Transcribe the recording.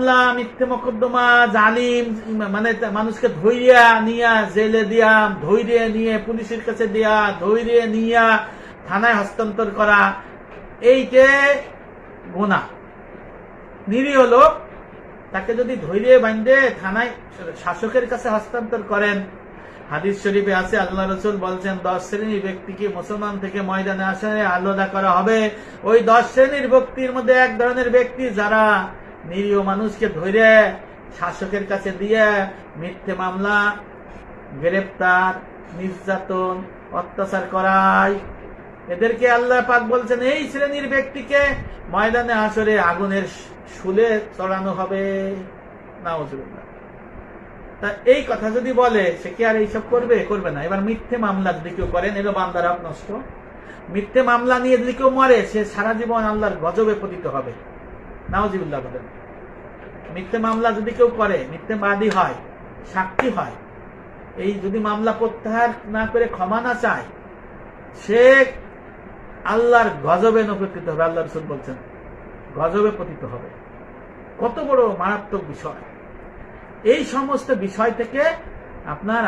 মামলা, মিথ্যে মোকদ্দমা, জালিম মানে মানুষকে ধৈর্য নিয়া জেলে দিয়া, ধৈর্য নিয়ে পুলিশের কাছে দেয়া, ধৈর্য নিয়া থানায় হস্তান্তর করা, এইটা গুনাহ। নিরীহ লোক তাকে যদি ধৈর্য বাঁধে থানায় শাসকের কাছে হস্তান্তর করেন, হাদিস শরীফে আছে আল্লাহ রসুল বলছেন 10 শ্রেণীর ব্যক্তিকে মুসলমান থেকে ময়দানে আসলে আলাদা করা হবে। ওই 10 শ্রেণীর ব্যক্তির মধ্যে এক ধরনের ব্যক্তি যারা নিরীহ মানুষকে ধরে শাসকের কাছে দিয়ে মিথ্যে মামলা, গ্রেফতার, নির্যাতন, অত্যাচার করায়, এদেরকে আল্লাহ পাক বলছেন এই শ্রেণীর ব্যক্তিকে ময়দানে হাসরে আগুনের শুলে চড়ানো হবে। নাউজুবিল্লাহ। তা এই কথা যদি বলে সে কি আর এইসব করবে? করবে না। এবার মিথ্যে মামলা যদি কেউ করেন, এলো বান্দার হক নষ্ট। মিথ্যে মামলা নিয়ে যদি কেউ মরে, সে সারা জীবন আল্লাহর গজবে পতিত হবে। নাউজুবিল্লাহ বলেন। মিথ্যে মামলা যদি কেউ করে, মিথ্যেবাদী হয়, সাক্ষী হয়, এই যদি মামলা প্রত্যাহার না করে ক্ষমা না চায়, সে আল্লাহর গজবে পতিত হবে। আল্লাহ রাসূল বলছেন গজবে পতিত হবে। কত বড় মারাত্মক বিষয়! এই সমস্ত বিষয় থেকে আপনার